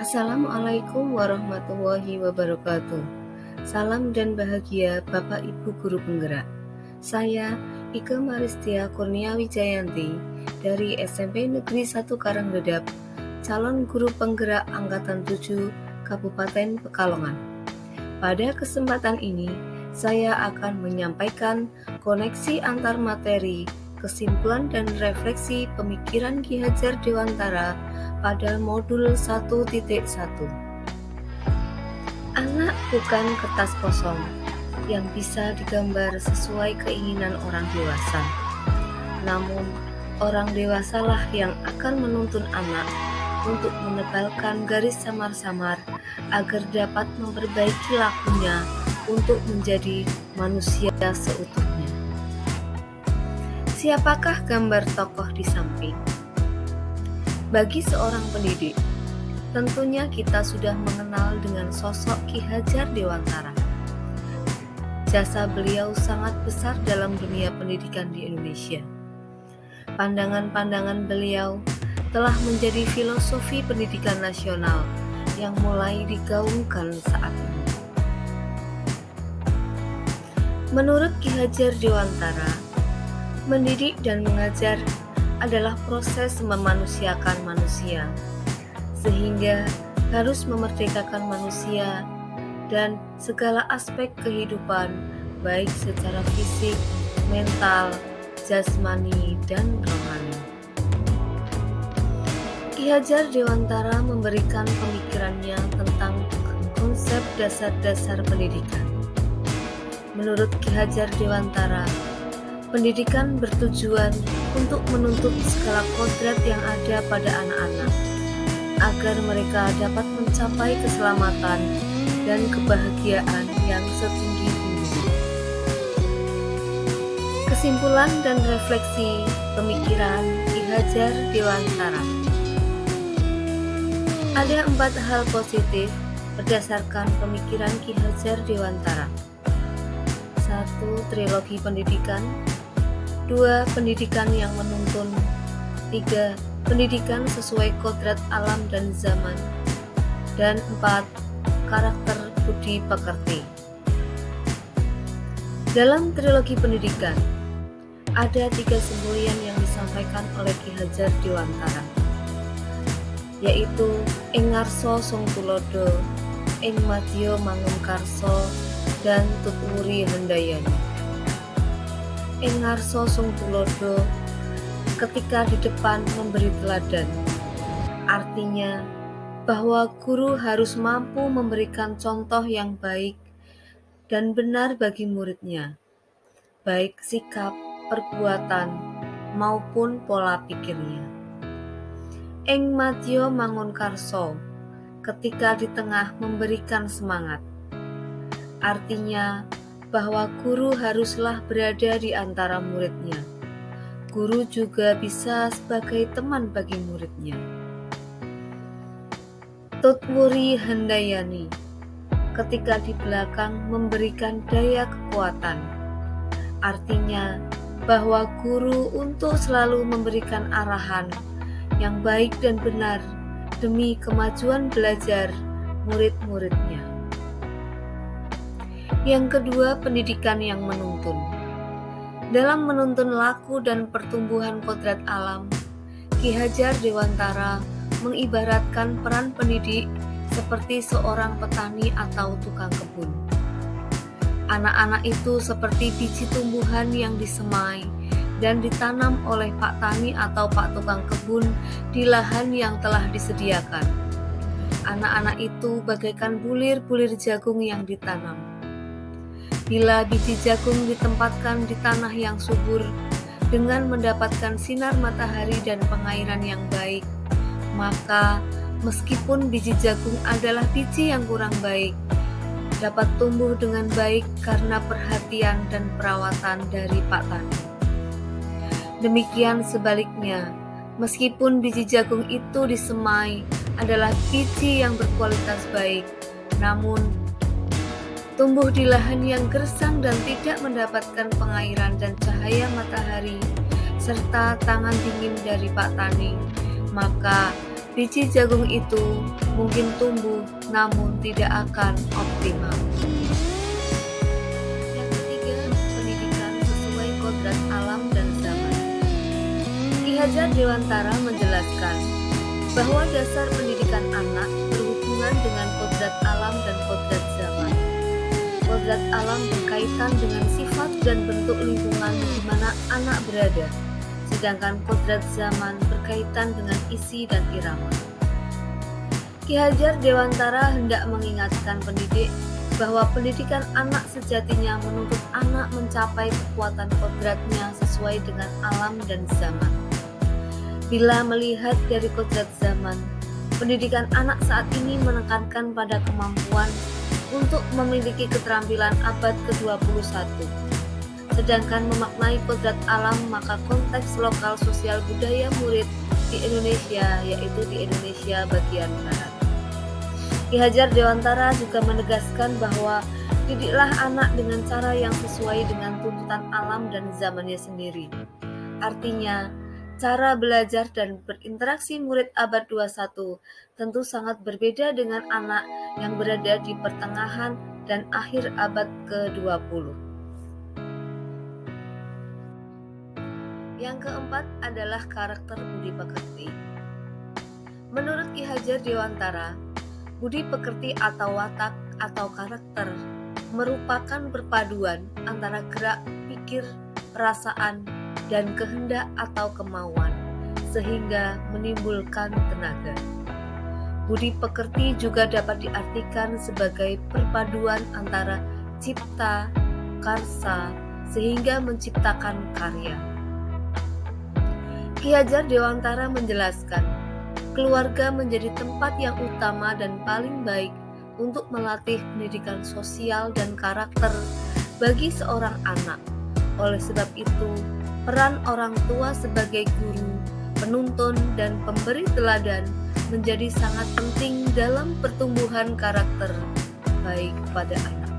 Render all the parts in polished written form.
Assalamualaikum warahmatullahi wabarakatuh. Salam dan bahagia Bapak Ibu Guru Penggerak. Saya Ike Maristia Kurniawi Jayanti dari SMP Negeri 1 Karangdedap, calon guru penggerak Angkatan 7 Kabupaten Pekalongan. Pada kesempatan ini, saya akan menyampaikan koneksi antar materi, kesimpulan dan refleksi pemikiran Ki Hajar Dewantara pada modul 1.1. Anak bukan kertas kosong yang bisa digambar sesuai keinginan orang dewasa. Namun, orang dewasalah yang akan menuntun anak untuk menebalkan garis samar-samar agar dapat memperbaiki lakunya untuk menjadi manusia seutuhnya. Siapakah gambar tokoh di samping? Bagi seorang pendidik, tentunya kita sudah mengenal dengan sosok Ki Hajar Dewantara. Jasa beliau sangat besar dalam dunia pendidikan di Indonesia. Pandangan-pandangan beliau telah menjadi filosofi pendidikan nasional yang mulai digaungkan saat ini. Menurut Ki Hajar Dewantara, mendidik dan mengajar adalah proses memanusiakan manusia, sehingga harus memerdekakan manusia dan segala aspek kehidupan, baik secara fisik, mental, jasmani, dan rohani. Ki Hajar Dewantara memberikan pemikirannya tentang konsep dasar-dasar pendidikan. Menurut Ki Hajar Dewantara, pendidikan bertujuan untuk menuntut segala kodrat yang ada pada anak-anak, agar mereka dapat mencapai keselamatan dan kebahagiaan yang setinggi-tingginya. Kesimpulan dan refleksi pemikiran Ki Hajar Dewantara. Ada 4 hal positif berdasarkan pemikiran Ki Hajar Dewantara. 1. Trilogi pendidikan. 2. Pendidikan yang menuntun. 3. Pendidikan sesuai kodrat alam dan zaman. Dan 4. Karakter budi pekerti. Dalam trilogi pendidikan, ada 3 semboyan yang disampaikan oleh Ki Hajar Dewantara, yaitu ing ngarsa sung tulodo, ing madya mangun karsa, dan tutwuri handayani. Ing ngarsa sung tulodo, ketika di depan memberi teladan, artinya bahwa guru harus mampu memberikan contoh yang baik dan benar bagi muridnya, baik sikap, perbuatan, maupun pola pikirnya. Ing madya mangun karsa, ketika di tengah memberikan semangat, artinya bahwa guru haruslah berada di antara muridnya. Guru juga bisa sebagai teman bagi muridnya. Tutwuri handayani, ketika di belakang memberikan daya kekuatan, artinya bahwa guru untuk selalu memberikan arahan yang baik dan benar demi kemajuan belajar murid-muridnya. Yang kedua, pendidikan yang menuntun. Dalam menuntun laku dan pertumbuhan kodrat alam, Ki Hajar Dewantara mengibaratkan peran pendidik seperti seorang petani atau tukang kebun. Anak-anak itu seperti biji tumbuhan yang disemai dan ditanam oleh Pak Tani atau Pak Tukang Kebun di lahan yang telah disediakan. Anak-anak itu bagaikan bulir-bulir jagung yang ditanam. Bila biji jagung ditempatkan di tanah yang subur dengan mendapatkan sinar matahari dan pengairan yang baik, maka meskipun biji jagung adalah biji yang kurang baik, dapat tumbuh dengan baik karena perhatian dan perawatan dari Pak Tani. Demikian sebaliknya, meskipun biji jagung itu disemai adalah biji yang berkualitas baik, namun tumbuh di lahan yang gersang dan tidak mendapatkan pengairan dan cahaya matahari, serta tangan dingin dari Pak Tani, maka biji jagung itu mungkin tumbuh namun tidak akan optimal. Yang ketiga, pendidikan sesuai kodrat alam dan zaman. Ki Hajar Dewantara menjelaskan bahwa dasar pendidikan anak berhubungan dengan kodrat alam dan kodrat zaman. Kodrat alam berkaitan dengan sifat dan bentuk lingkungan di mana anak berada, sedangkan kodrat zaman berkaitan dengan isi dan irama. Ki Hajar Dewantara hendak mengingatkan pendidik bahwa pendidikan anak sejatinya menuntut anak mencapai kekuatan kodratnya sesuai dengan alam dan zaman. Bila melihat dari kodrat zaman, pendidikan anak saat ini menekankan pada kemampuan untuk memiliki keterampilan abad ke-21. Sedangkan memaknai kodrat alam, maka konteks lokal sosial budaya murid di Indonesia, yaitu di Indonesia bagian Barat. Ki Hajar Dewantara juga menegaskan bahwa didiklah anak dengan cara yang sesuai dengan tuntutan alam dan zamannya sendiri. Artinya, cara belajar dan berinteraksi murid abad 21 tentu sangat berbeda dengan anak yang berada di pertengahan dan akhir abad ke-20. Yang keempat adalah karakter budi pekerti. Menurut Ki Hajar Dewantara, budi pekerti atau watak atau karakter merupakan perpaduan antara gerak, pikir, perasaan, dan kehendak atau kemauan, sehingga menimbulkan tenaga. Budi pekerti juga dapat diartikan sebagai perpaduan antara cipta, karsa, sehingga menciptakan karya. Ki Hajar Dewantara menjelaskan, keluarga menjadi tempat yang utama dan paling baik untuk melatih pendidikan sosial dan karakter bagi seorang anak. Oleh sebab itu, peran orang tua sebagai guru, penuntun, dan pemberi teladan menjadi sangat penting dalam pertumbuhan karakter baik pada anak.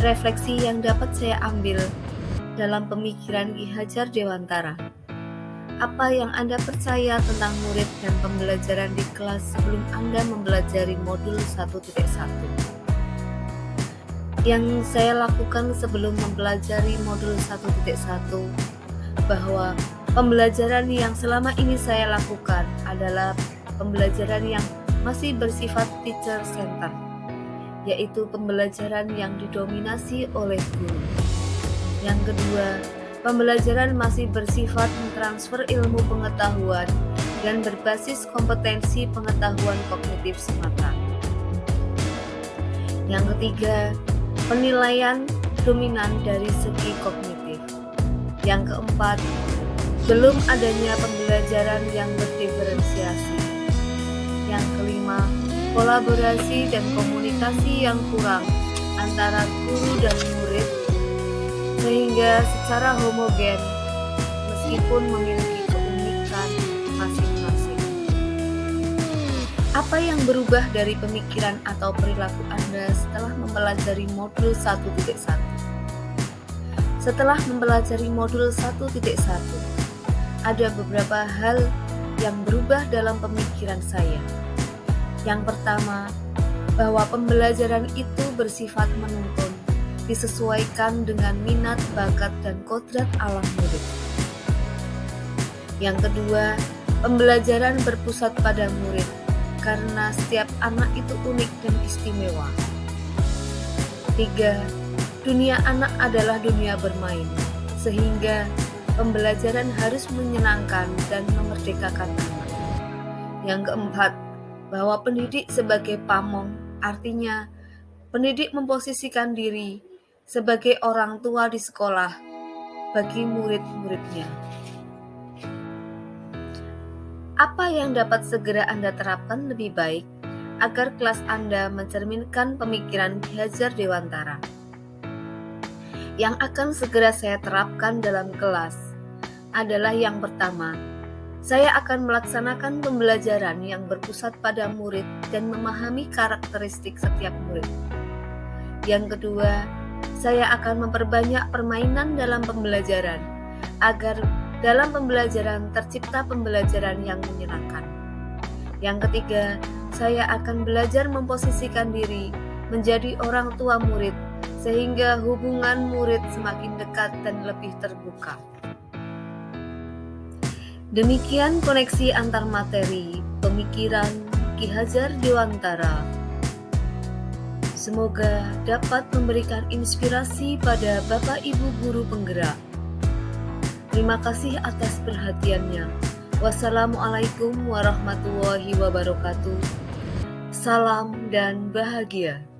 Refleksi yang dapat saya ambil dalam pemikiran Ki Hajar Dewantara. Apa yang Anda percaya tentang murid dan pembelajaran di kelas sebelum Anda mempelajari modul 1.1? Yang saya lakukan sebelum mempelajari modul 1.1 bahwa pembelajaran yang selama ini saya lakukan adalah pembelajaran yang masih bersifat teacher center, yaitu pembelajaran yang didominasi oleh guru. Yang kedua, pembelajaran masih bersifat mentransfer ilmu pengetahuan dan berbasis kompetensi pengetahuan kognitif semata. Yang ketiga, penilaian dominan dari segi kognitif. Yang keempat, belum adanya pembelajaran yang berdiferensiasi. Yang kelima, kolaborasi dan komunikasi yang kurang antara guru dan murid, sehingga secara homogen meskipun memiliki keunikan masing-masing. Apa yang berubah dari pemikiran atau perilaku Anda setelah mempelajari modul 1.1? Setelah mempelajari modul 1.1, ada beberapa hal yang berubah dalam pemikiran saya. Yang pertama, bahwa pembelajaran itu bersifat menuntun, disesuaikan dengan minat, bakat, dan kodrat alam murid. Yang kedua, pembelajaran berpusat pada murid, karena setiap anak itu unik dan istimewa. 3. Dunia anak adalah dunia bermain, sehingga pembelajaran harus menyenangkan dan memerdekakan anak. Yang keempat, bahwa pendidik sebagai pamong, artinya pendidik memposisikan diri sebagai orang tua di sekolah bagi murid-muridnya. Apa yang dapat segera Anda terapkan lebih baik agar kelas Anda mencerminkan pemikiran Ki Hajar Dewantara? Yang akan segera saya terapkan dalam kelas adalah yang pertama, saya akan melaksanakan pembelajaran yang berpusat pada murid dan memahami karakteristik setiap murid. Yang kedua, saya akan memperbanyak permainan dalam pembelajaran, agar dalam pembelajaran tercipta pembelajaran yang menyenangkan. Yang ketiga, saya akan belajar memposisikan diri menjadi orang tua murid, sehingga hubungan murid semakin dekat dan lebih terbuka. Demikian koneksi antar materi, pemikiran Ki Hajar Dewantara. Semoga dapat memberikan inspirasi pada Bapak Ibu guru penggerak. Terima kasih atas perhatiannya. Wassalamualaikum warahmatullahi wabarakatuh. Salam dan bahagia.